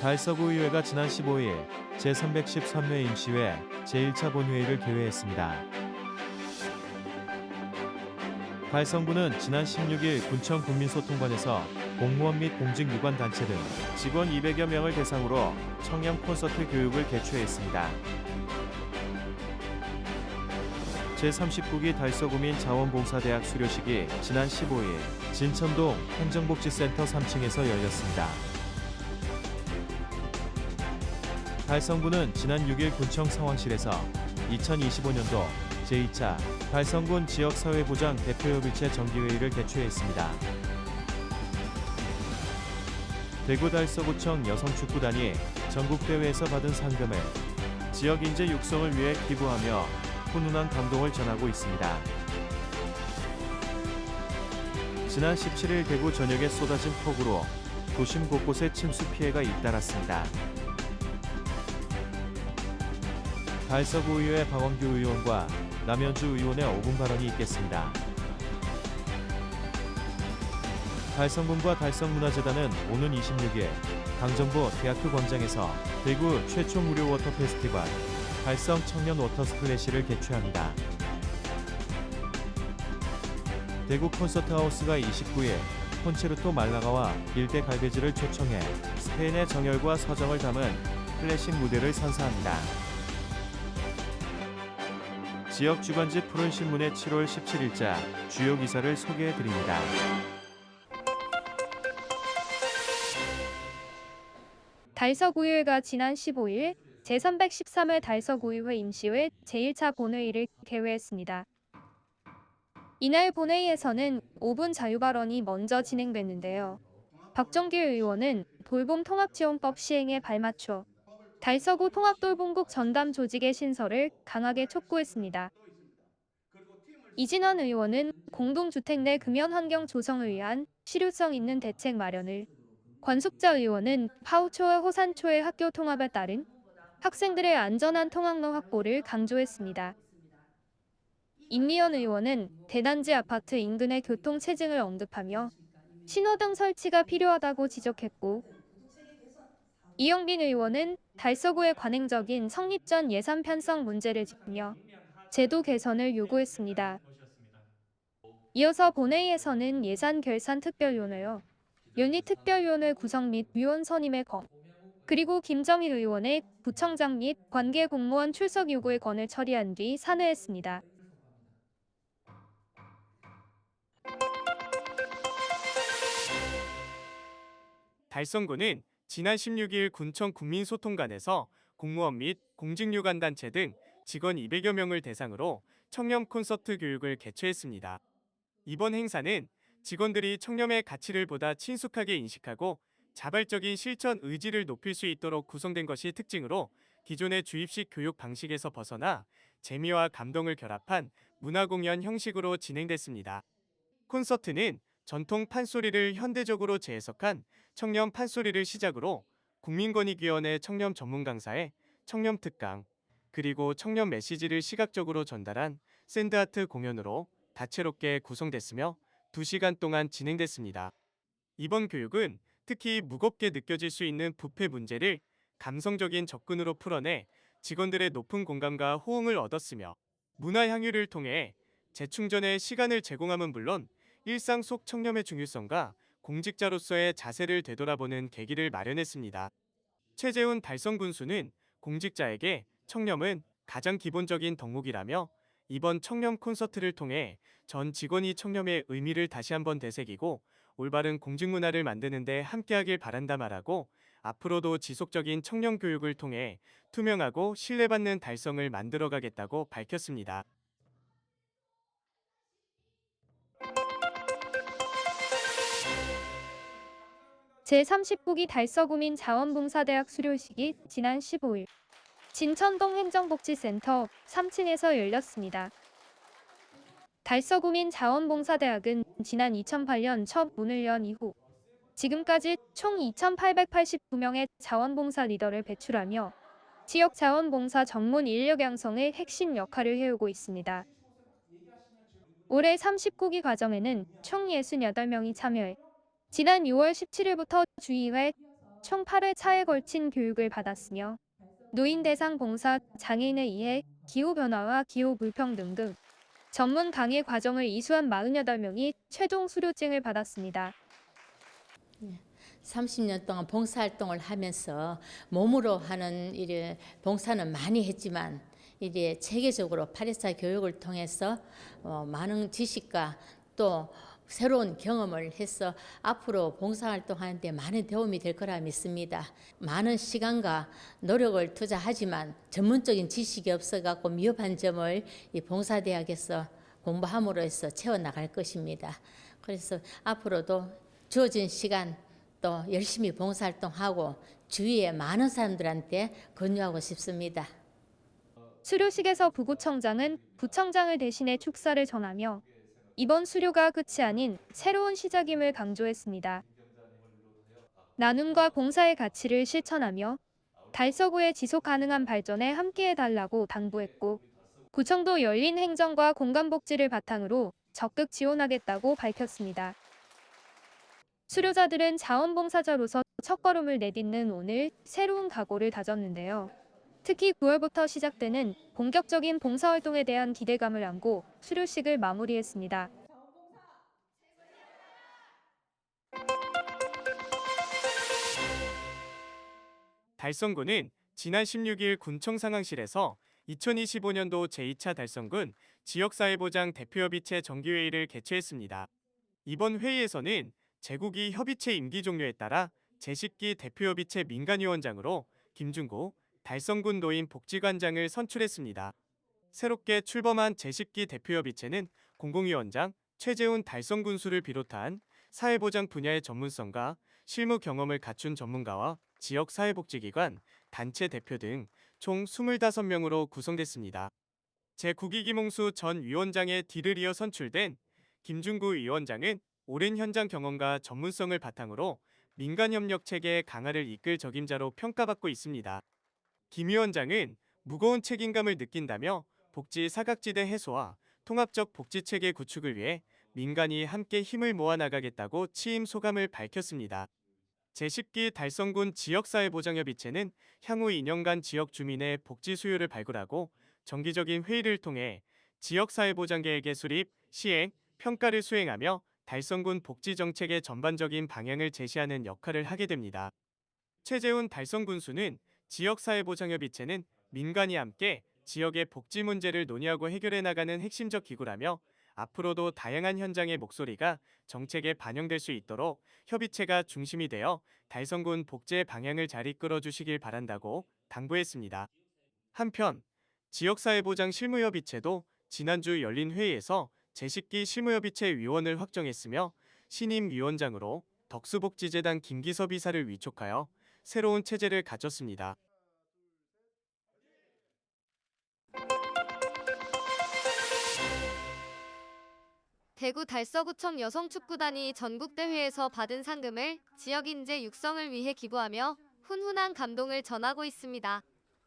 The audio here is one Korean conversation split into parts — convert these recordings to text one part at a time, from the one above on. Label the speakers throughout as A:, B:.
A: 달서구의회가 지난 15일 제313회 임시회 제1차 본회의를 개회했습니다. 달성구는 지난 16일 군청 국민소통관에서 공무원 및 공직유관단체 등 직원 200여 명을 대상으로 청렴 콘서트 교육을 개최했습니다. 제39기 달서구민 자원봉사대학 수료식이 지난 15일 진천동 행정복지센터 3층에서 열렸습니다. 달성구는 지난 6일 군청 상황실에서 2025년도 제2차 달성군 지역사회보장 대표협의체 정기회의를 개최했습니다. 대구 달서구청 여성축구단이 전국대회에서 받은 상금을 지역인재 육성을 위해 기부하며 훈훈한 감동을 전하고 있습니다. 지난 17일 대구 전역에 쏟아진 폭우로 도심 곳곳에 침수 피해가 잇따랐습니다. 달서구의회 박원규 의원과 남현주 의원의 5분 발언이 있겠습니다. 달성군과 달성문화재단은 오는 26일 강정보 대학교 광장에서 대구 최초 무료 워터 페스티벌 달성 청년 워터 스플래시를 개최합니다. 대구 콘서트하우스가 29일 콘체르토 말라가와 일대 갈베지를 초청해 스페인의 정열과 서정을 담은 클래식 무대를 선사합니다. 지역 주간지 푸른 신문의 7월 17일자 주요 기사를 소개해드립니다.
B: 달서구의회가 지난 15일 제313회 달서구의회 임시회 제1차 본회의를 개회했습니다. 이날 본회의에서는 5분 자유발언이 먼저 진행됐는데요. 박정길 의원은 돌봄통합지원법 시행에 발맞춰 달서구 통합돌봄국 전담 조직의 신설을 강하게 촉구했습니다. 이진원 의원은 공동주택 내 금연환경 조성을 위한 실효성 있는 대책 마련을, 권숙자 의원은 파우초와 호산초의 학교 통합에 따른 학생들의 안전한 통학로 확보를 강조했습니다. 임미연 의원은 대단지 아파트 인근의 교통체증을 언급하며 신호등 설치가 필요하다고 지적했고, 이영빈 의원은 달서구의 관행적인 성립 전 예산 편성 문제를 짚으며 제도 개선을 요구했습니다. 이어서 본회의에서는 예산 결산 특별위원회요, 윤리 특별위원회 구성 및 위원 선임의 것, 그리고 김정일 의원의 구청장 및 관계 공무원 출석 요구의 건을 처리한 뒤 산회했습니다.
C: 달성구는 지난 16일 군청 국민소통관에서 공무원 및 공직유관단체 등 직원 200여 명을 대상으로 청렴 콘서트 교육을 개최했습니다. 이번 행사는 직원들이 청렴의 가치를 보다 친숙하게 인식하고 자발적인 실천 의지를 높일 수 있도록 구성된 것이 특징으로 기존의 주입식 교육 방식에서 벗어나 재미와 감동을 결합한 문화공연 형식으로 진행됐습니다. 콘서트는 전통 판소리를 현대적으로 재해석한 청렴 판소리를 시작으로 국민권익위원회 청렴 전문 강사의 청렴 특강, 그리고 청렴 메시지를 시각적으로 전달한 샌드아트 공연으로 다채롭게 구성됐으며 2시간 동안 진행됐습니다. 이번 교육은 특히 무겁게 느껴질 수 있는 부패 문제를 감성적인 접근으로 풀어내 직원들의 높은 공감과 호응을 얻었으며, 문화 향유를 통해 재충전의 시간을 제공함은 물론 일상 속 청렴의 중요성과 공직자로서의 자세를 되돌아보는 계기를 마련했습니다. 최재훈 달성군수는 공직자에게 청렴은 가장 기본적인 덕목이라며 이번 청렴 콘서트를 통해 전 직원이 청렴의 의미를 다시 한번 되새기고 올바른 공직문화를 만드는 데 함께하길 바란다 말하고, 앞으로도 지속적인 청렴 교육을 통해 투명하고 신뢰받는 달성을 만들어가겠다고 밝혔습니다.
B: 제39기 달서구민 자원봉사대학 수료식이 지난 15일 진천동 행정복지센터 3층에서 열렸습니다. 달서구민 자원봉사대학은 지난 2008년 첫 문을 연 이후 지금까지 총 2,889명의 자원봉사 리더를 배출하며 지역 자원봉사 전문 인력 양성의 핵심 역할을 해오고 있습니다. 올해 39기 과정에는 총 68명이 참여해 지난 6월 17일부터 주의회 총 8회차에 걸친 교육을 받았으며 노인 대상 봉사, 장애인의 이해, 기후변화와 기후 불평등 등 전문 강의 과정을 이수한 48명이 최종 수료증을 받았습니다.
D: 30년 동안 봉사활동을 하면서 몸으로 하는 일에 봉사는 많이 했지만 이제 체계적으로 8회차 교육을 통해서 많은 지식과 또 새로운 경험을 해서 앞으로 봉사활동하는 데 많은 도움이 될 거라 믿습니다. 많은 시간과 노력을 투자하지만 전문적인 지식이 없어갖고 미흡한 점을 이 봉사대학에서 공부함으로 해서 채워나갈 것입니다. 그래서 앞으로도 주어진 시간 또 열심히 봉사활동하고 주위에 많은 사람들한테 권유하고 싶습니다.
B: 수료식에서 부구청장은 부청장을 대신해 축사를 전하며 이번 수료가 끝이 아닌 새로운 시작임을 강조했습니다. 나눔과 봉사의 가치를 실천하며 달서구의 지속 가능한 발전에 함께해달라고 당부했고 구청도 열린 행정과 공간복지를 바탕으로 적극 지원하겠다고 밝혔습니다. 수료자들은 자원봉사자로서 첫걸음을 내딛는 오늘 새로운 각오를 다졌는데요. 특히 9월부터 시작되는 본격적인 봉사활동에 대한 기대감을 안고 수료식을 마무리했습니다.
C: 달성군은 지난 16일 군청 상황실에서 2025년도 제2차 달성군 지역사회보장 대표협의체 정기회의를 개최했습니다. 이번 회의에서는 제9기 협의체 임기 종료에 따라 제10기 대표협의체 민간위원장으로 김준고 달성군 노인 복지관장을 선출했습니다. 새롭게 출범한 제10기 대표협의체는 공공위원장 최재훈 달성군수를 비롯한 사회보장 분야의 전문성과 실무 경험을 갖춘 전문가와 지역사회복지기관, 단체 대표 등 총 25명으로 구성됐습니다. 제9기 김홍수 전 위원장의 뒤를 이어 선출된 김준구 위원장은 오랜 현장 경험과 전문성을 바탕으로 민간협력 체계의 강화를 이끌 적임자로 평가받고 있습니다. 김 위원장은 무거운 책임감을 느낀다며 복지 사각지대 해소와 통합적 복지체계 구축을 위해 민간이 함께 힘을 모아 나가겠다고 취임 소감을 밝혔습니다. 제10기 달성군 지역사회보장협의체는 향후 2년간 지역 주민의 복지 수요를 발굴하고 정기적인 회의를 통해 지역사회보장계획의 수립, 시행, 평가를 수행하며 달성군 복지정책의 전반적인 방향을 제시하는 역할을 하게 됩니다. 최재훈 달성군수는 지역사회보장협의체는 민간이 함께 지역의 복지 문제를 논의하고 해결해 나가는 핵심적 기구라며 앞으로도 다양한 현장의 목소리가 정책에 반영될 수 있도록 협의체가 중심이 되어 달성군 복지의 방향을 잘 이끌어 주시길 바란다고 당부했습니다. 한편 지역사회보장 실무협의체도 지난주 열린 회의에서 제10기 실무협의체 위원을 확정했으며 신임 위원장으로 덕수복지재단 김기섭 이사를 위촉하여 새로운 체제를 갖췄습니다.
E: 대구 달서구청 여성축구단이 전국대회에서 받은 상금을 지역인재 육성을 위해 기부하며 훈훈한 감동을 전하고 있습니다.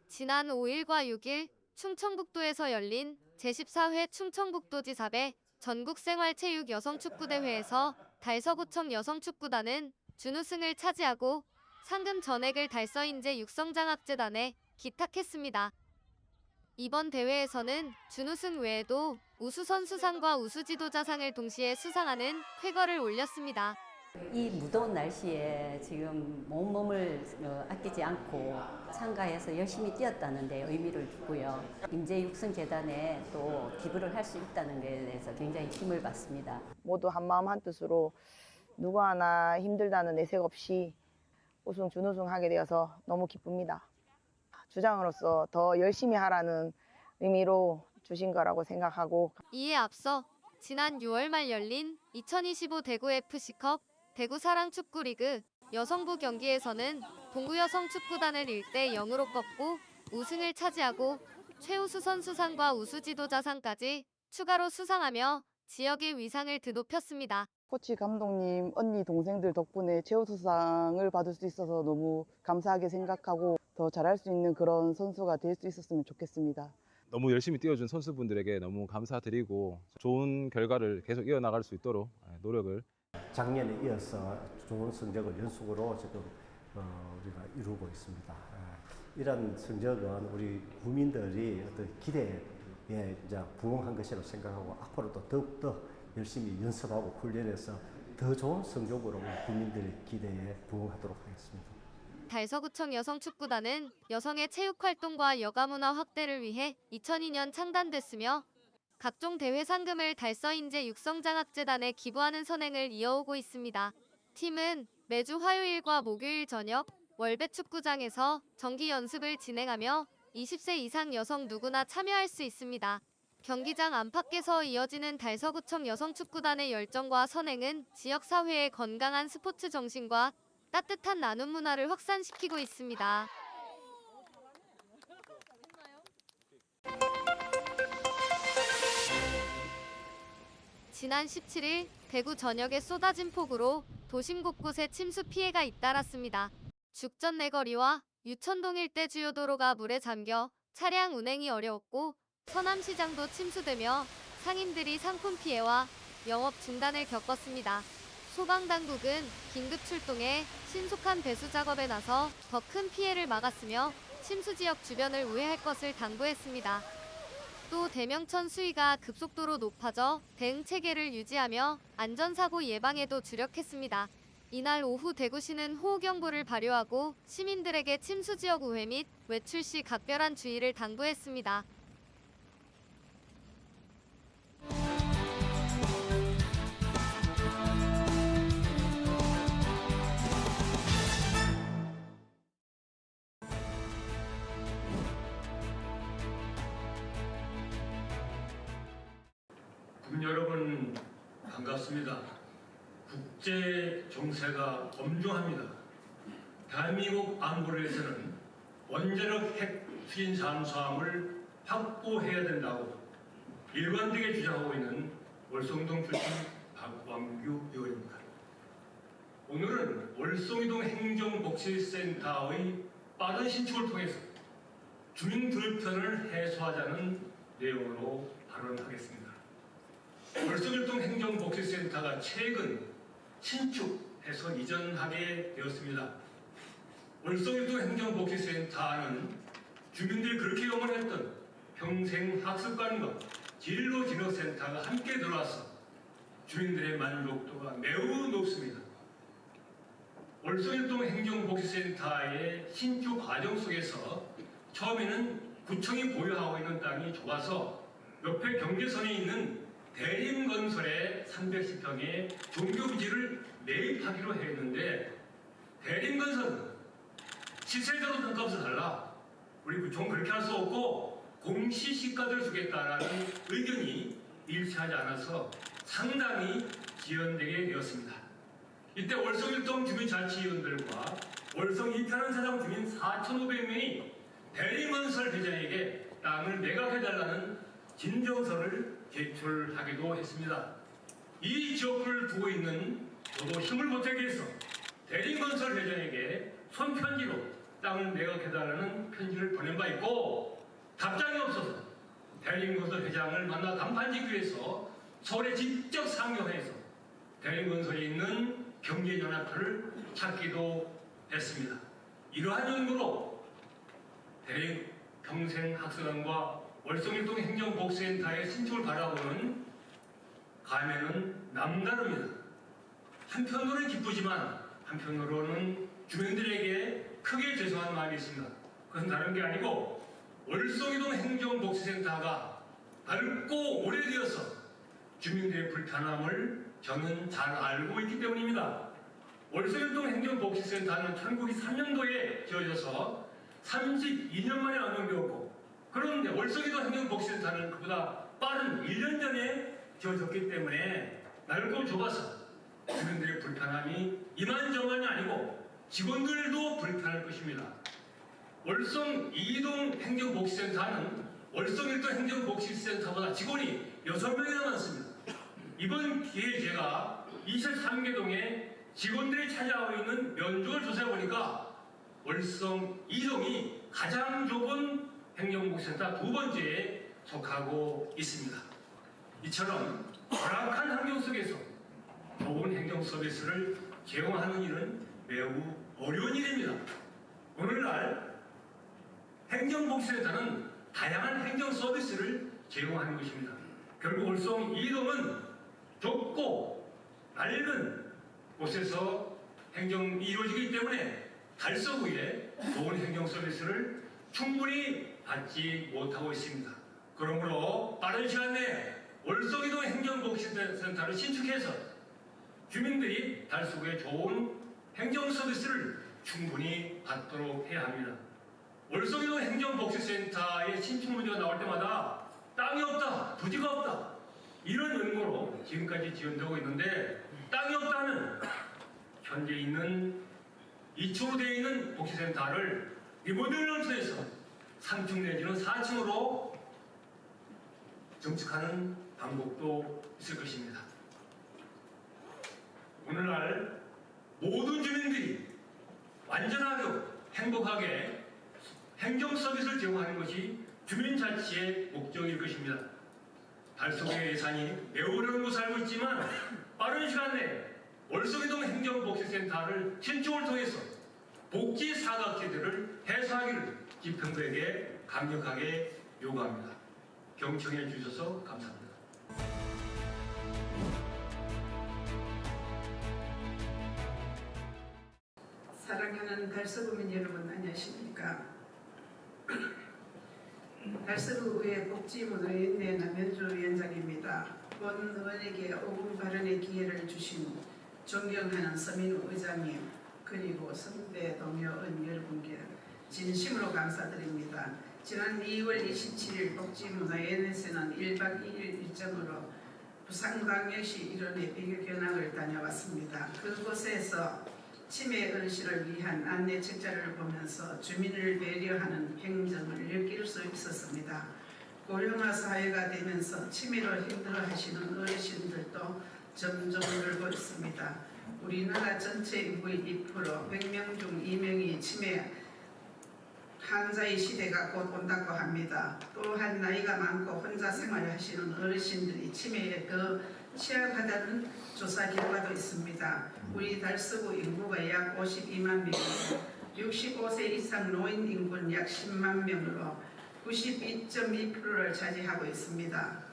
E: 지난 5일과 6일 충청북도에서 열린 제14회 충청북도지사배 전국생활체육 여성축구대회에서 달서구청 여성축구단은 준우승을 차지하고 상금 전액을 달서인재 육성장학재단에 기탁했습니다. 이번 대회에서는 준우승 외에도 우수선수상과 우수지도자상을 동시에 수상하는 쾌거를 올렸습니다.
F: 이 무더운 날씨에 지금 몸을 아끼지 않고 참가해서 열심히 뛰었다는 데 의미를 두고요. 인재육성재단에 또 기부를 할 수 있다는 것에 대해서 굉장히 힘을 받습니다.
G: 모두 한마음 한뜻으로 누구 하나 힘들다는 내색 없이 우승, 준우승 하게 되어서 너무 기쁩니다. 주장으로서 더 열심히 하라는 의미로 주신 거라고 생각하고
E: 이에 앞서 지난 6월 말 열린 2025 대구FC컵 대구사랑축구리그 여성부 경기에서는 동구여성축구단을 1대 0으로 꺾고 우승을 차지하고 최우수 선수상과 우수지도자상까지 추가로 수상하며 지역의 위상을 드높였습니다.
H: 코치 감독님, 언니, 동생들 덕분에 최우수상을 받을 수 있어서 너무 감사하게 생각하고 더 잘할 수 있는 그런 선수가 될 수 있었으면 좋겠습니다.
I: 너무 열심히 뛰어준 선수분들에게 너무 감사드리고 좋은 결과를 계속 이어나갈 수 있도록 노력을
J: 작년에 이어서 좋은 성적을 연속으로 지금 우리가 이루고 있습니다. 이런 성적은 우리 국민들이 어떤 기대에 이제 부응한 것이라고 생각하고 앞으로도 더욱더 열심히 연습하고 훈련해서 더 좋은 성적으로 우리 국민들의 기대에 부응하도록 하겠습니다.
E: 달서구청 여성축구단은 여성의 체육활동과 여가문화 확대를 위해 2002년 창단됐으며 각종 대회 상금을 달서인재 육성장학재단에 기부하는 선행을 이어오고 있습니다. 팀은 매주 화요일과 목요일 저녁 월배축구장에서 정기 연습을 진행하며 20세 이상 여성 누구나 참여할 수 있습니다. 경기장 안팎에서 이어지는 달서구청 여성축구단의 열정과 선행은 지역사회의 건강한 스포츠 정신과 따뜻한 나눔 문화를 확산시키고 있습니다. 지난 17일 대구 전역에 쏟아진 폭우로 도심 곳곳에 침수 피해가 잇따랐습니다. 죽전 내거리와 유천동 일대 주요 도로가 물에 잠겨 차량 운행이 어려웠고 서남시장도 침수되며 상인들이 상품 피해와 영업 중단을 겪었습니다. 소방당국은 긴급 출동해 신속한 배수 작업에 나서 더 큰 피해를 막았으며 침수 지역 주변을 우회할 것을 당부했습니다. 또 대명천 수위가 급속도로 높아져 대응 체계를 유지하며 안전사고 예방에도 주력했습니다. 이날 오후 대구시는 호우경보를 발효하고 시민들에게 침수 지역 우회 및 외출 시 각별한 주의를 당부했습니다.
K: 국민 여러분 반갑습니다. 국제 정세가 엄중합니다. 대한민국 안보를 위해서는 원자력 핵 추진 잠수함을 확보해야 된다고 일관되게 주장하고 있는 월성동 출신 박광규 의원입니다. 오늘은 월성이동 행정복지센터의 빠른 신축을 통해서 주민 불편을 해소하자는 내용으로 발언하겠습니다. 월성일동 행정복지센터가 최근 신축해서 이전하게 되었습니다. 월성일동 행정복지센터는 주민들이 그렇게 염원했던 평생학습관과 진로진흥센터가 함께 들어와서 주민들의 만족도가 매우 높습니다. 월성일동 행정복지센터의 신축 과정 속에서 처음에는 구청이 보유하고 있는 땅이 좁아서 옆에 경계선에 있는 대림건설의 310평의 종교부지를 매입하기로 했는데 대림건설은 시세대로 땅값을 달라 우리 구청 그렇게 할 수 없고 공시시가를 주겠다라는 의견이 일치하지 않아서 상당히 지연되게 되었습니다. 이때 월성일동 주민자치위원들과 월성 이편한 사장 주민 4,500명이 대림건설 회장에게 땅을 매각해달라는 진정서를 제출하기도 했습니다. 이 지역을 두고 있는 저도 힘을 보태기 위해서 대림건설 회장에게 손편지로 땅을 매각해달라는 편지를 보낸 바 있고 답장이 없어서 대림건설 회장을 만나 간판 짓기 위해서 서울에 직접 상경해서 대림건설에 있는 경제연합회를 찾기도 했습니다. 이러한 연구로 대림평생학습관과 월성일동 행정복지센터의 신축을 바라보는 감회는 남다릅니다. 한편으로는 기쁘지만 한편으로는 주민들에게 크게 죄송한 마음이 있습니다. 그건 다른 게 아니고 월성일동 행정복지센터가 밝고 오래되어서 주민들의 불편함을 저는 잘 알고 있기 때문입니다. 월성일동 행정복지센터는 1903년도에 지어져서 32년 만에 운영되었고 그런데 월성일동 행정복지센터는 그보다 빠른 1년 전에 지어졌기 때문에 넓고 좁아서 주민들의 불편함이 이만저만이 아니고 직원들도 불편할 것입니다. 월성 이동 행정복지센터는 월성일동 행정복지센터보다 직원이 6명이나 많습니다. 이번 기회에 제가 23개동에 직원들이 찾아오고 있는 면적을 조사해보니까 월성 이동이 가장 좁은 행정복지센터 2번째에 속하고 있습니다. 이처럼 열악한 환경 속에서 좋은 행정 서비스를 제공하는 일은 매우 어려운 일입니다. 오늘날 행정복지센터는 다양한 행정 서비스를 제공하는 것입니다. 결국 월성 이동은 좁고 낡은 곳에서 행정이 이루어지기 때문에 달서구에 좋은 행정 서비스를 충분히 받지 못하고 있습니다. 그러므로 빠른 시간 내에 월성이동 행정복지센터를 신축해서 주민들이 달서구에 좋은 행정 서비스를 충분히 받도록 해야 합니다. 월성이동 행정복지센터의 신축 문제가 나올 때마다 땅이 없다, 부지가 없다 이런 연고로 지금까지 지연되고 있는데 땅이 없다는 현재 있는 2층으로 되어 있는 복지센터를 리모델링을 해서 3층 내지는 4층으로 증축하는 방법도 있을 것입니다. 오늘날 모든 주민들이 완전하고 행복하게 행정 서비스를 제공하는 것이 주민자치의 목적일 것입니다. 달서구의 예산이 매우 어려운 곳에 살고 있지만 빠른 시간 내에 월성이동 행정복지센터를 신축을 통해서 복지 사각지대를 해소하기를 지평구에게 강력하게 요구합니다. 경청해 주셔서 감사합니다.
L: 사랑하는 달서구민 여러분 안녕하십니까. 달서구의 복지문의회 남현주 위원장입니다. 본 의원에게 5분 발언의 기회를 주신 존경하는 서민우 의장님 그리고 선배 동료원 여러분께 진심으로 감사드립니다. 지난 2월 27일 복지문화위원회에서는 1박 2일 일정으로 부산광역시 일원의 비교 견학을 다녀왔습니다. 그곳에서 치매 어르신을 위한 안내 책자를 보면서 주민을 배려하는 행정을 느낄 수 있었습니다. 고령화 사회가 되면서 치매로 힘들어하시는 어르신들도 점점 늘고 있습니다. 우리나라 전체 인구의 2%, 100명 중 2명이 치매 환자의 시대가 곧 온다고 합니다. 또한 나이가 많고 혼자 생활하시는 어르신들이 치매에 더 취약하다는 조사 결과도 있습니다. 우리 달서구 인구가 약 52만 명이고 65세 이상 노인 인구는 약 10만 명으로 92.2%를 차지하고 있습니다.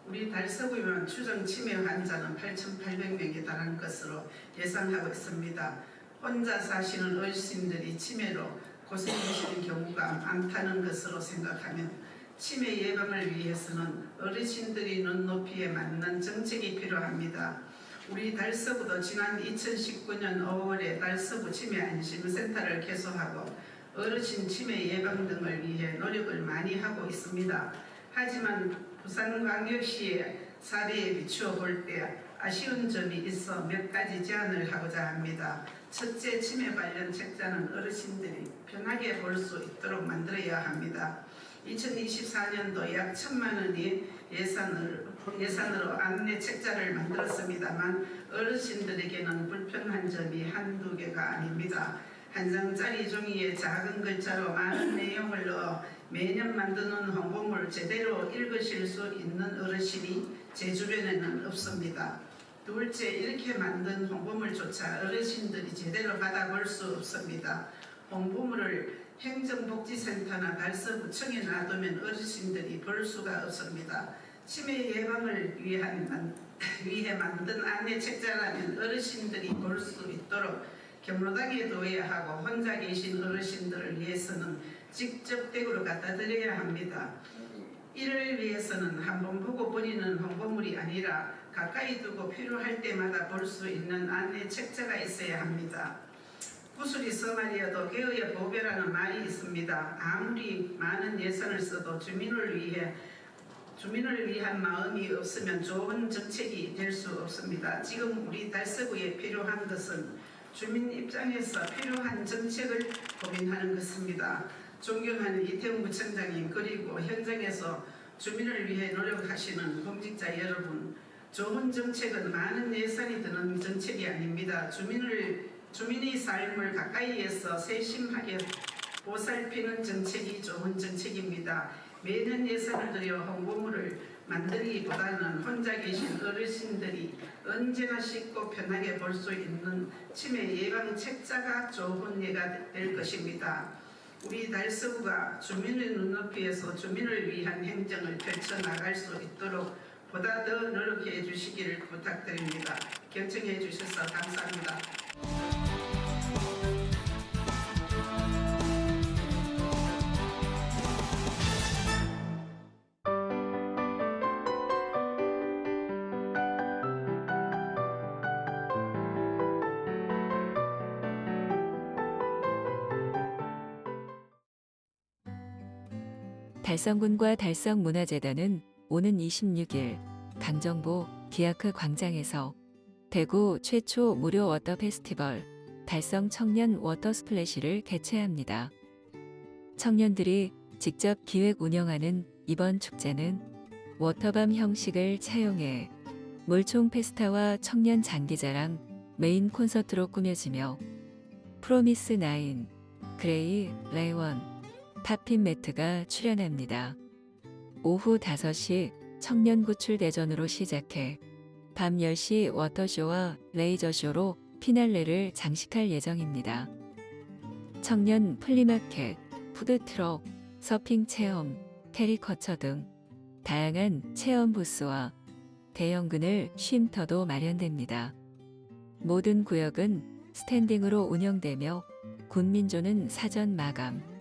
L: 우리 달서구에만 추정 치매 환자는 8,800명에 달하는 것으로 예상하고 있습니다. 혼자 사시는 어르신들이 치매로 고생하시는 경우가 많다는 것으로 생각하면 치매 예방을 위해서는 어르신들이 눈높이에 맞는 정책이 필요합니다. 우리 달서구도 지난 2019년 5월에 달서구 치매 안심센터를 개소하고 어르신 치매 예방 등을 위해 노력을 많이 하고 있습니다. 하지만 부산광역시의 사례에 비추어 볼 때 아쉬운 점이 있어 몇 가지 제안을 하고자 합니다. 첫째, 치매 관련 책자는 어르신들이 편하게 볼 수 있도록 만들어야 합니다. 2024년도 약 1,000만 원이 예산으로 안내 책자를 만들었습니다만 어르신들에게는 불편한 점이 한두 개가 아닙니다. 한 장짜리 종이에 작은 글자로 많은 내용을 넣어 매년 만드는 홍보물을 제대로 읽으실 수 있는 어르신이 제 주변에는 없습니다. 둘째, 이렇게 만든 홍보물조차 어르신들이 제대로 받아볼 수 없습니다. 홍보물을 행정복지센터나 달서구청에 놔두면 어르신들이 볼 수가 없습니다. 치매 예방을 위해 만든 안내 책자라면 어르신들이 볼 수 있도록 경로당에 두어야 하고 혼자 계신 어르신들을 위해서는 직접 댁으로 갖다 드려야 합니다. 이를 위해서는 한번 보고 버리는 홍보물이 아니라 가까이 두고 필요할 때마다 볼 수 있는 안내 책자가 있어야 합니다. 구슬이 서말이어도 개의 보배라는 말이 있습니다. 아무리 많은 예산을 써도 주민을 위한 마음이 없으면 좋은 정책이 될 수 없습니다. 지금 우리 달서구에 필요한 것은 주민 입장에서 필요한 정책을 고민하는 것입니다. 존경하는 이태웅 구청장님 그리고 현장에서 주민을 위해 노력하시는 공직자 여러분, 좋은 정책은 많은 예산이 드는 정책이 아닙니다. 주민의 삶을 가까이에서 세심하게 보살피는 정책이 좋은 정책입니다. 매년 예산을 들여 홍보물을 만들기보다는 혼자 계신 어르신들이 언제나 쉽고 편하게 볼 수 있는 치매 예방 책자가 좋은 예가 될 것입니다. 우리 달서구가 주민의 눈높이에서 주민을 위한 행정을 펼쳐나갈 수 있도록 보다 더 노력해 주시기를 부탁드립니다. 경청해 주셔서 감사합니다.
M: 달성군과 달성문화재단은 오는 26일 강정보 기아크 광장에서 대구 최초 무료 워터 페스티벌 달성 청년 워터 스플래시를 개최합니다. 청년들이 직접 기획 운영하는 이번 축제는 워터밤 형식을 차용해 물총 페스타와 청년 장기자랑 메인 콘서트로 꾸며지며 프로미스 나인, 그레이, 레이원, 팝핀 매트가 출연합니다. 오후 5시 청년 구출 대전으로 시작해 밤 10시 워터쇼와 레이저쇼로 피날레를 장식할 예정입니다. 청년 플리마켓, 푸드트럭, 서핑 체험, 캐리커처 등 다양한 체험 부스와 대형 그늘 쉼터도 마련됩니다. 모든 구역은 스탠딩으로 운영되며 군민조는 사전 마감,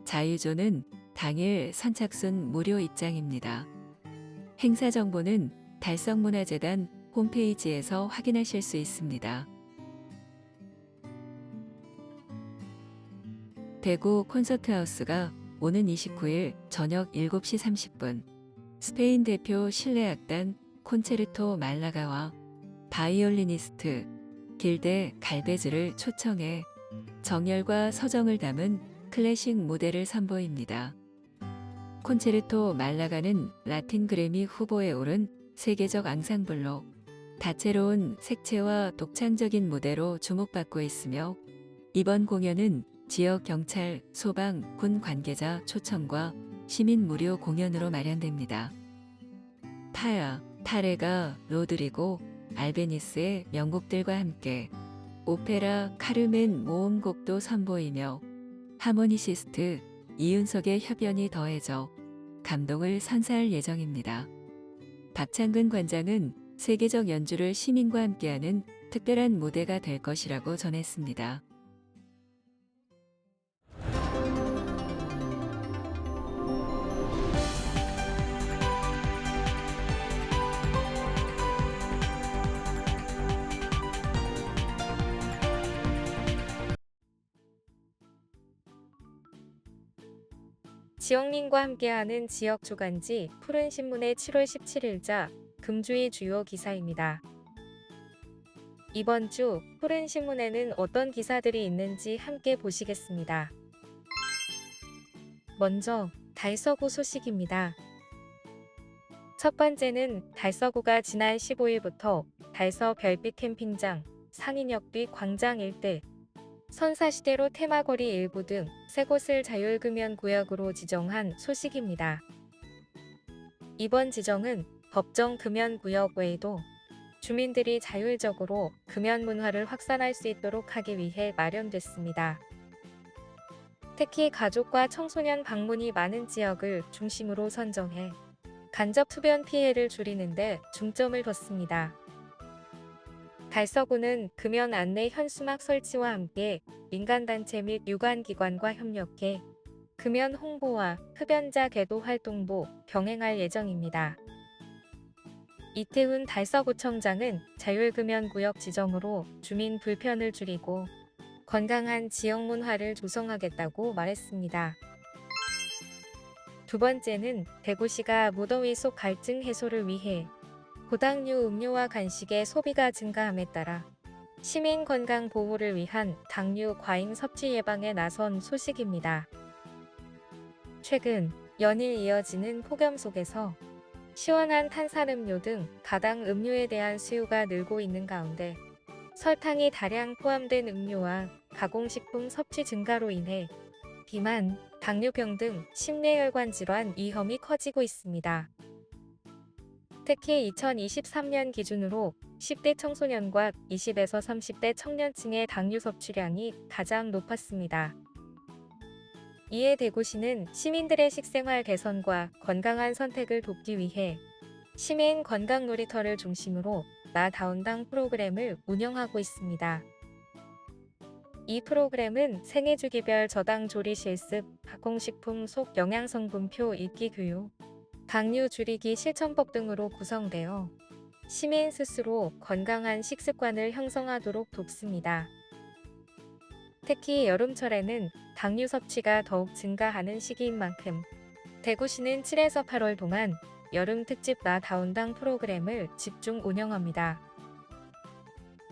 M: 자유조는 당일 선착순 무료 입장입니다. 행사 정보는 달성문화재단 홈페이지에서 확인하실 수 있습니다. 대구 콘서트하우스가 오는 29일 저녁 7시 30분 스페인 대표 실내악단 콘체르토 말라가와 바이올리니스트 길데 갈베즈를 초청해 정열과 서정을 담은 클래식 무대를 선보입니다. 콘체르토 말라가는 라틴 그래미 후보에 오른 세계적 앙상블로 다채로운 색채와 독창적인 무대로 주목받고 있으며 이번 공연은 지역 경찰, 소방, 군 관계자 초청과 시민 무료 공연으로 마련됩니다. 파야, 타레가, 로드리고, 알베니스의 명곡들과 함께 오페라 카르멘 모음곡도 선보이며 하모니시스트 이윤석의 협연이 더해져 감동을 선사할 예정입니다. 박창근 관장은 세계적 연주를 시민과 함께하는 특별한 무대가 될 것이라고 전했습니다.
B: 지역민과 함께하는 지역 주간지 푸른신문의 7월 17일자 금주의 주요 기사입니다. 이번 주 푸른신문에는 어떤 기사들이 있는지 함께 보시겠습니다. 먼저 달서구 소식입니다. 첫 번째는 달서구가 지난 15일부터 달서 별빛 캠핑장, 상인역 뒤 광장 일대, 선사시대로 테마거리 일부 등 세 곳을 자율금연구역으로 지정한 소식입니다. 이번 지정은 법정 금연구역 외에도 주민들이 자율적으로 금연 문화를 확산할 수 있도록 하기 위해 마련됐습니다. 특히 가족과 청소년 방문이 많은 지역을 중심으로 선정해 간접 흡연 피해를 줄이는 데 중점을 뒀습니다. 달서구는 금연 안내 현수막 설치와 함께 민간단체 및 유관기관과 협력해 금연 홍보와 흡연자 계도 활동도 병행할 예정입니다. 이태훈 달서구청장은 자율금연구역 지정으로 주민 불편을 줄이고 건강한 지역 문화를 조성하겠다고 말했습니다. 두 번째는 대구시가 무더위 속 갈증 해소를 위해 고당류 음료와 간식의 소비가 증가함에 따라 시민 건강 보호를 위한 당류 과잉 섭취 예방에 나선 소식입니다. 최근 연일 이어지는 폭염 속에서 시원한 탄산음료 등 가당 음료에 대한 수요가 늘고 있는 가운데 설탕이 다량 포함된 음료와 가공식품 섭취 증가로 인해 비만, 당뇨병 등 심내혈관 질환 위험이 커지고 있습니다. 특히 2023년 기준으로 10대 청소년과 20에서 30대 청년층의 당류 섭취량이 가장 높았습니다. 이에 대구시는 시민들의 식생활 개선과 건강한 선택을 돕기 위해 시민 건강 놀이터를 중심으로 나다운당 프로그램을 운영하고 있습니다. 이 프로그램은 생애주기별 저당 조리 실습, 가공식품 속 영양성분표 읽기 교육, 당류 줄이기 실천법 등으로 구성되어 시민 스스로 건강한 식습관을 형성하도록 돕습니다. 특히 여름철에는 당류 섭취가 더욱 증가하는 시기인 만큼 대구시는 7에서 8월 동안 여름 특집 나다운당 프로그램을 집중 운영합니다.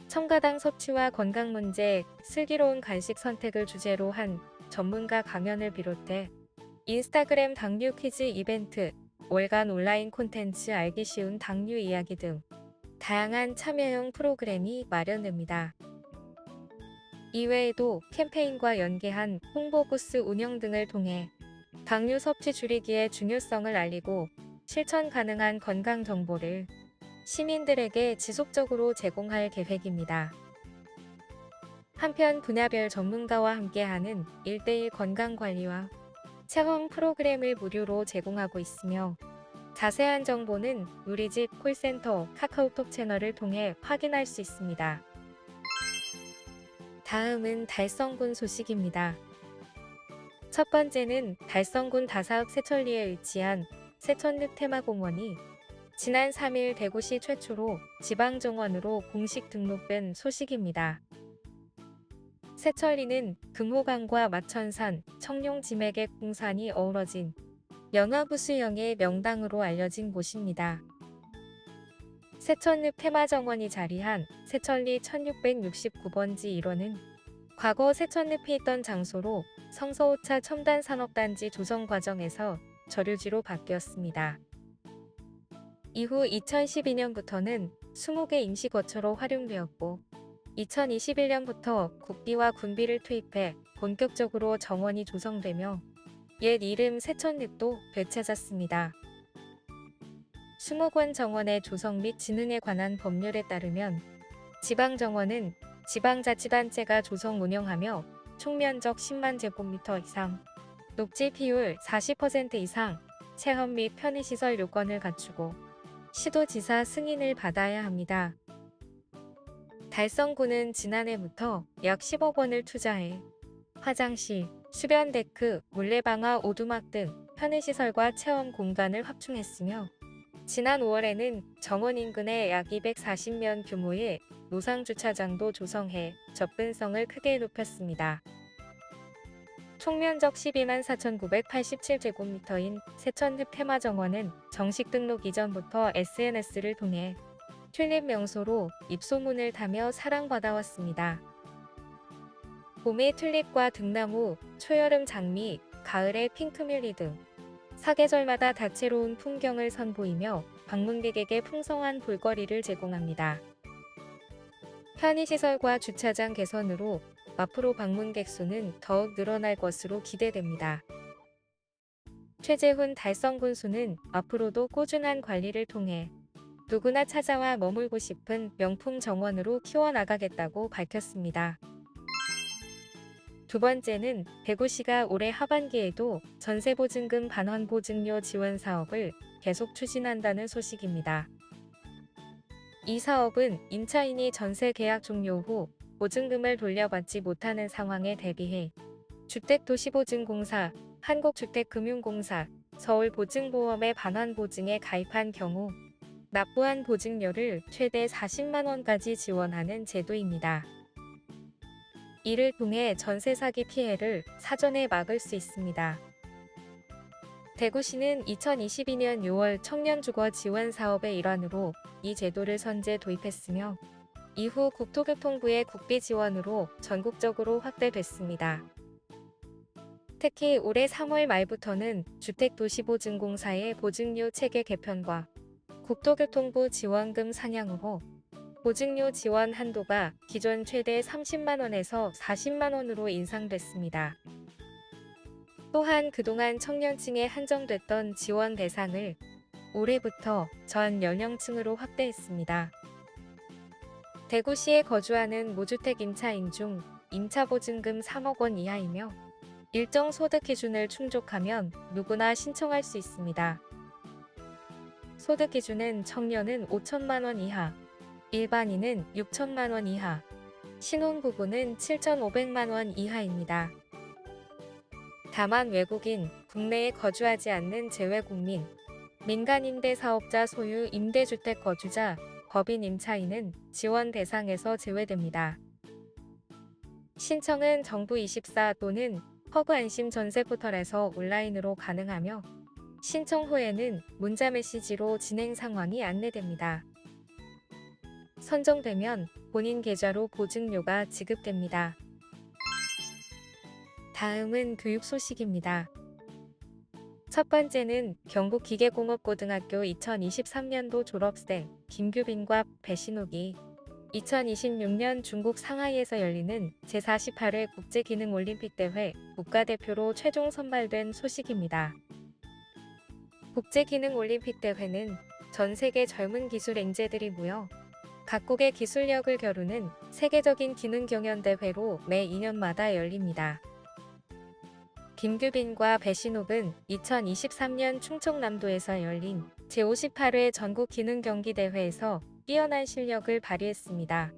B: 첨가당 섭취와 건강 문제, 슬기로운 간식 선택을 주제로 한 전문가 강연을 비롯해 인스타그램 당류 퀴즈 이벤트, 월간 온라인 콘텐츠 알기 쉬운 당류 이야기 등 다양한 참여형 프로그램이 마련됩니다. 이외에도 캠페인과 연계한 홍보 부스 운영 등을 통해 당류 섭취 줄이기의 중요성을 알리고 실천 가능한 건강 정보를 시민들에게 지속적으로 제공할 계획입니다. 한편 분야별 전문가와 함께하는 1:1 건강관리와 체험 프로그램을 무료로 제공하고 있으며 자세한 정보는 우리 집 콜센터 카카오톡 채널을 통해 확인할 수 있습니다. 다음은 달성군 소식입니다. 첫 번째는 달성군 다사읍 세천리에 위치한 세천늪 테마공원이 지난 3일 대구시 최초로 지방정원으로 공식 등록된 소식입니다. 세천리는 금호강과 마천산, 청룡지맥의 공산이 어우러진 연화부수형의 명당으로 알려진 곳입니다. 세천늪 테마정원이 자리한 세천리 1669번지 1호는 과거 세천늪이 있던 장소로 성서오차 첨단산업단지 조성 과정에서 저류지로 바뀌었습니다. 이후 2012년부터는 20개 임시거처로 활용되었고 2021년부터 국비와 군비를 투입해 본격적으로 정원이 조성되며 옛 이름 세천늪도 되찾았습니다. 20권 정원의 조성 및 진흥에 관한 법률에 따르면 지방정원은 지방자치단체가 조성 운영하며 총면적 10만 제곱미터 이상, 녹지 비율 40% 이상, 체험 및 편의시설 요건을 갖추고 시도지사 승인을 받아야 합니다. 달성군은 지난해부터 약 10억 원을 투자해 화장실, 수변 데크, 물레방아 오두막 등 편의시설과 체험 공간을 확충했으며 지난 5월에는 정원 인근에 약 240면 규모의 노상주차장도 조성해 접근성을 크게 높였습니다. 총면적 12만 4,987제곱미터인 세천늪 테마정원은 정식 등록 이전부터 SNS를 통해 튤립 명소로 입소문을 타며 사랑받아왔습니다. 봄의 튤립과 등나무, 초여름 장미, 가을의 핑크뮬리 등 사계절마다 다채로운 풍경을 선보이며 방문객에게 풍성한 볼거리를 제공합니다. 편의시설과 주차장 개선으로 앞으로 방문객 수는 더욱 늘어날 것으로 기대됩니다. 최재훈 달성군수는 앞으로도 꾸준한 관리를 통해 누구나 찾아와 머물고 싶은 명품 정원으로 키워나가겠다고 밝혔습니다. 두 번째는 대구시가 올해 하반기에도 전세보증금 반환보증료 지원 사업을 계속 추진한다는 소식입니다. 이 사업은 임차인이 전세 계약 종료 후 보증금을 돌려받지 못하는 상황에 대비해 주택도시보증공사, 한국주택금융공사, 서울보증보험의 반환보증에 가입한 경우 납부한 보증료를 최대 40만 원까지 지원하는 제도입니다. 이를 통해 전세 사기 피해를 사전에 막을 수 있습니다. 대구시는 2022년 6월 청년주거 지원 사업의 일환으로 이 제도를 선제 도입했으며 이후 국토교통부의 국비 지원으로 전국적으로 확대됐습니다. 특히 올해 3월 말부터는 주택도시보증공사의 보증료 체계 개편과 국토교통부 지원금 상향으로 보증료 지원 한도가 기존 최대 30만 원에서 40만 원으로 인상됐습니다. 또한 그동안 청년층에 한정됐던 지원 대상을 올해부터 전 연령층으로 확대했습니다. 대구시에 거주하는 무주택 임차인 중 임차 보증금 3억 원 이하이며 일정 소득 기준을 충족하면 누구나 신청할 수 있습니다. 소득 기준은 청년은 5천만 원 이하, 일반인은 6천만 원 이하, 신혼부부는 7,500만 원 이하입니다. 다만 외국인, 국내에 거주하지 않는 재외국민, 민간임대사업자 소유 임대주택 거주자, 법인 임차인은 지원 대상에서 제외됩니다. 신청은 정부24 또는 허브 안심 전세 포털에서 온라인으로 가능하며 신청 후에는 문자 메시지로 진행 상황이 안내됩니다. 선정되면 본인 계좌로 보증료가 지급됩니다. 다음은 교육 소식입니다. 첫 번째는 경북기계공업고등학교 2023년도 졸업생 김규빈과 배신욱이 2026년 중국 상하이에서 열리는 제48회 국제기능올림픽대회 국가대표로 최종 선발된 소식입니다. 국제기능올림픽대회는 전 세계 젊은 기술 앵제들이 모여 각국의 기술력을 겨루는 세계적인 기능 경연대회로 매 2년마다 열립니다. 김규빈과 배신욱은 2023년 충청남도에서 열린 제58회 전국 기능 경기 대회에서 뛰어난 실력을 발휘했습니다.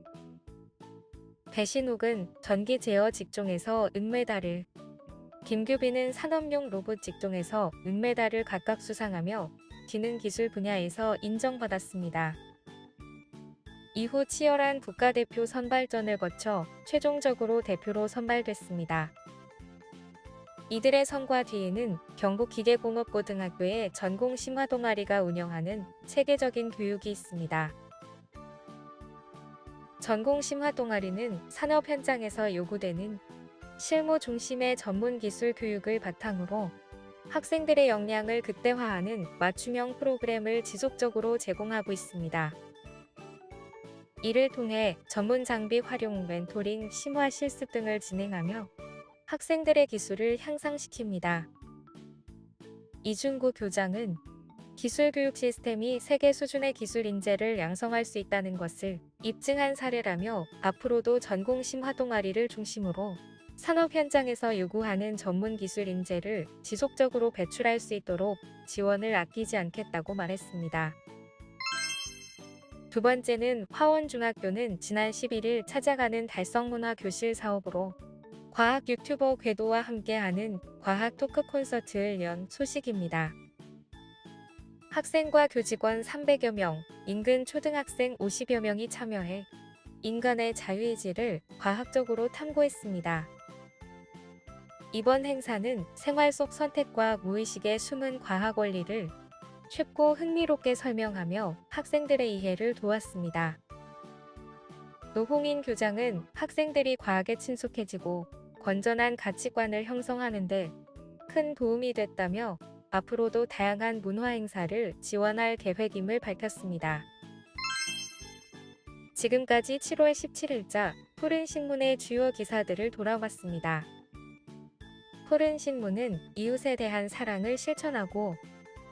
B: 배신욱은 전기 제어 직종에서 은메달을, 김규빈은 산업용 로봇 직종에서 은메달을 각각 수상하며 기능 기술 분야에서 인정받았습니다. 이후 치열한 국가대표 선발전을 거쳐 최종적으로 대표로 선발됐습니다. 이들의 성과 뒤에는 경북기계공업고등학교의 전공 심화 동아리가 운영하는 체계적인 교육이 있습니다. 전공 심화 동아리는 산업 현장에서 요구되는 실무 중심의 전문 기술 교육을 바탕으로 학생들의 역량을 극대화하는 맞춤형 프로그램을 지속적으로 제공하고 있습니다. 이를 통해 전문 장비 활용, 멘토링, 심화 실습 등을 진행하며 학생들의 기술을 향상시킵니다. 이준구 교장은 기술 교육 시스템이 세계 수준의 기술 인재를 양성할 수 있다는 것을 입증한 사례라며 앞으로도 전공 심화 동아리를 중심으로 산업 현장에서 요구하는 전문 기술 인재를 지속적으로 배출할 수 있도록 지원을 아끼지 않겠다고 말했습니다. 두 번째는 화원중학교는 지난 11일 찾아가는 달성문화 교실 사업으로 과학 유튜버 궤도와 함께하는 과학 토크 콘서트를 연 소식입니다. 학생과 교직원 300여 명, 인근 초등학생 50여 명이 참여해 인간의 자유의지를 과학적으로 탐구했습니다. 이번 행사는 생활 속 선택과 무의식의 숨은 과학 원리를 쉽고 흥미롭게 설명하며 학생들의 이해를 도왔습니다. 노홍인 교장은 학생들이 과학에 친숙해지고 건전한 가치관을 형성하는 데 큰 도움이 됐다며 앞으로도 다양한 문화 행사를 지원할 계획임을 밝혔습니다. 지금까지 7월 17일자 푸른신문의 주요 기사들을 돌아봤습니다. 푸른신문은 이웃에 대한 사랑을 실천하고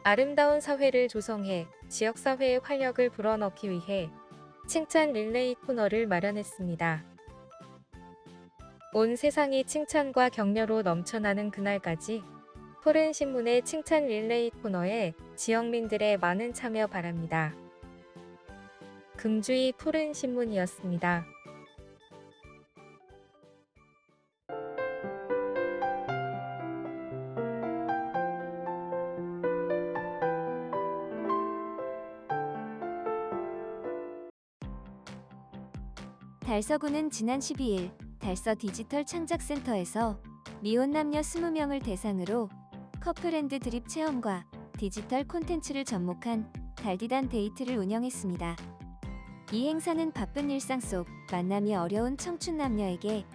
B: 아름다운 사회를 조성해 지역사회의 활력을 불어넣기 위해 칭찬 릴레이 코너를 마련했습니다. 온 세상이 칭찬과 격려로 넘쳐나는 그날까지 푸른신문의 칭찬 릴레이 코너에 지역민들의 많은 참여 바랍니다. 금주의 푸른신문이었습니다.
N: 달서구는 지난 12일 달서 디지털 창작센터에서 미혼 남녀 20명을 대상으로 커플앤드 드립 체험과 디지털 콘텐츠를 접목한 달디단 데이트를 운영했습니다. 이 행사는 바쁜 일상 속 만남이 어려운 청춘 남녀에게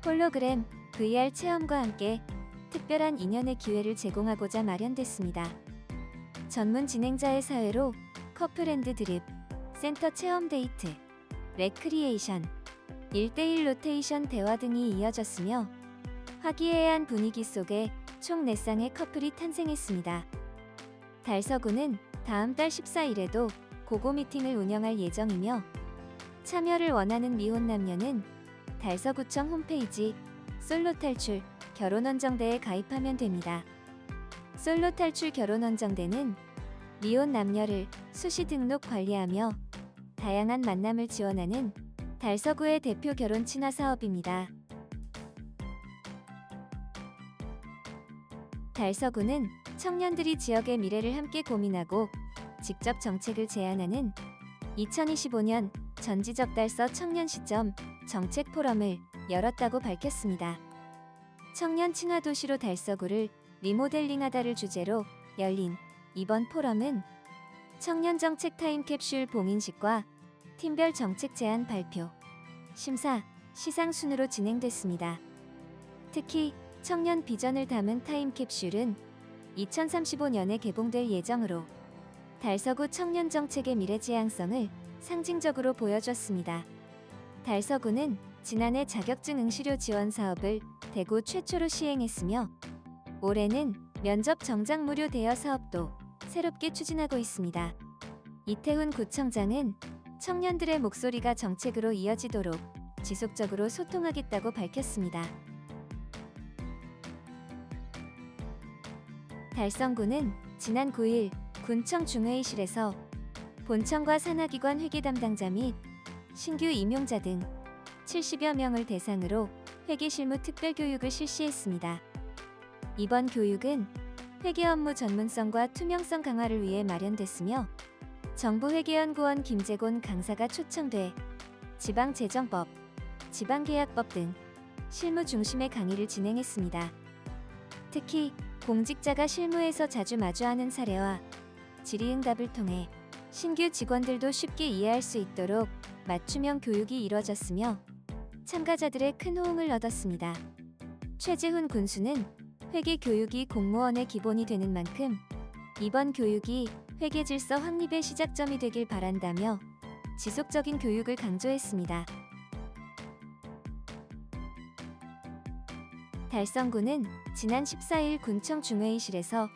N: 홀로그램, VR 체험과 함께 특별한 인연의 기회를 제공하고자 마련됐습니다. 전문 진행자의 사회로 커플앤드 드립, 센터 체험 데이트, 레크리에이션, 1대1 로테이션 대화 등이 이어졌으며 화기애애한 분위기 속에 총 4쌍의 커플이 탄생했습니다. 달서구는 다음 달 14일에도 고고 미팅을 운영할 예정이며 참여를 원하는 미혼 남녀는 달서구청 홈페이지 솔로 탈출 결혼원정대에 가입하면 됩니다. 솔로 탈출 결혼원정대는 미혼 남녀를 수시 등록 관리하며 다양한 만남을 지원하는 달서구의 대표 결혼 친화 사업입니다. 달서구는 청년들이 지역의 미래를 함께 고민하고 직접 정책을 제안하는 2025년 전지적 달서 청년 시점 정책 포럼을 열었다고 밝혔습니다. 청년 친화 도시로 달서구를 리모델링하다를 주제로 열린 이번 포럼은 청년 정책 타임캡슐 봉인식과 팀별 정책 제안 발표, 심사, 시상 순으로 진행됐습니다. 특히 청년 비전을 담은 타임캡슐은 2035년에 개봉될 예정으로 달서구 청년 정책의 미래지향성을 상징적으로 보여줬습니다. 달서구는 지난해 자격증 응시료 지원 사업을 대구 최초로 시행했으며 올해는 면접 정장 무료 대여 사업도 새롭게 추진하고 있습니다. 이태훈 구청장은 청년들의 목소리가 정책으로 이어지도록 지속적으로 소통하겠다고 밝혔습니다. 달성구는 지난 9일 군청 중회의실에서 본청과 산하기관 회계 담당자 및 신규 임용자 등 70여 명을 대상으로 회계 실무 특별 교육을 실시했습니다. 이번 교육은 회계 업무 전문성과 투명성 강화를 위해 마련됐으며 정부회계연구원 김재곤 강사가 초청돼 지방재정법, 지방계약법 등 실무 중심의 강의를 진행했습니다. 특히 공직자가 실무에서 자주 마주하는 사례와 질의응답을 통해 신규 직원들도 쉽게 이해할 수 있도록 맞춤형 교육이 이뤄졌으며 참가자들의 큰 호응을 얻었습니다. 최재훈 군수는 회계 교육이 공무원의 기본이 되는 만큼 이번 교육이 회계 질서 확립의 시작점이 되길 바란다며 지속적인 교육을 강조했습니다. 달성구는 지난 14일 군청 중회의실에서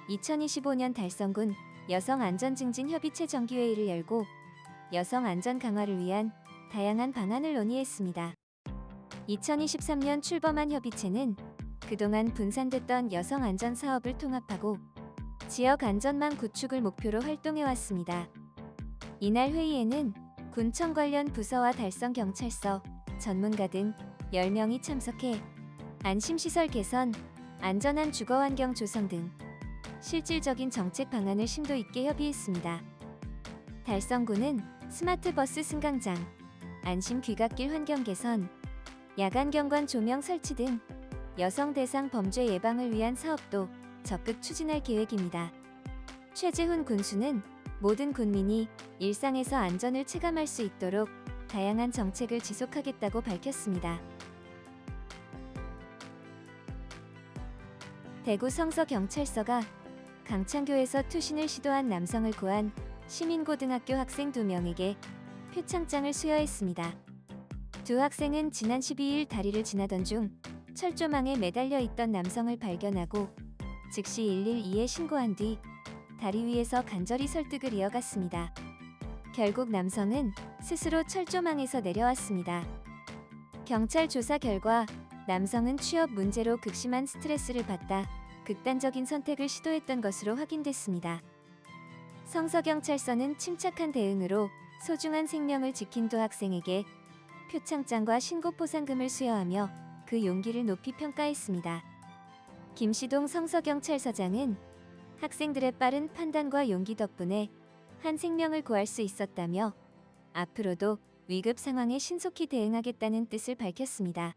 N: 2025년 달성군 여성안전증진협의체 정기회의를 열고 여성 안전 강화를 위한 다양한 방안을 논의했습니다. 2023년 출범한 협의체는 그동안 분산됐던 여성 안전 사업을 통합하고 지역 안전망 구축을 목표로 활동해왔습니다. 이날 회의에는 군청 관련 부서와 달성경찰서, 전문가 등 10명이 참석해 안심시설 개선, 안전한 주거환경 조성 등 실질적인 정책 방안을 심도 있게 협의했습니다. 달성구는 스마트버스 승강장, 안심 귀갓길 환경 개선, 야간 경관 조명 설치 등 여성 대상 범죄 예방을 위한 사업도 적극 추진할 계획입니다. 최재훈 군수는 모든 군민이 일상에서 안전을 체감할 수 있도록 다양한 정책을 지속하겠다고 밝혔습니다. 대구 성서경찰서가 강창교에서 투신을 시도한 남성을 고한 시민고등학교 학생 2명에게 표창장을 수여했습니다. 두 학생은 지난 12일 다리를 지나던 중 철조망에 매달려 있던 남성을 발견하고 즉시 112에 신고한 뒤 다리 위에서 간절히 설득을 이어갔습니다. 결국 남성은 스스로 철조망에서 내려왔습니다. 경찰 조사 결과 남성은 취업 문제로 극심한 스트레스를 받다 극단적인 선택을 시도했던 것으로 확인됐습니다. 성서경찰서는 침착한 대응으로 소중한 생명을 지킨 두 학생에게 표창장과 신고 포상금을 수여하며 그 용기를 높이 평가했습니다. 김시동 성서경찰서장은 학생들의 빠른 판단과 용기 덕분에 한 생명을 구할 수 있었다며 앞으로도 위급 상황에 신속히 대응하겠다는 뜻을 밝혔습니다.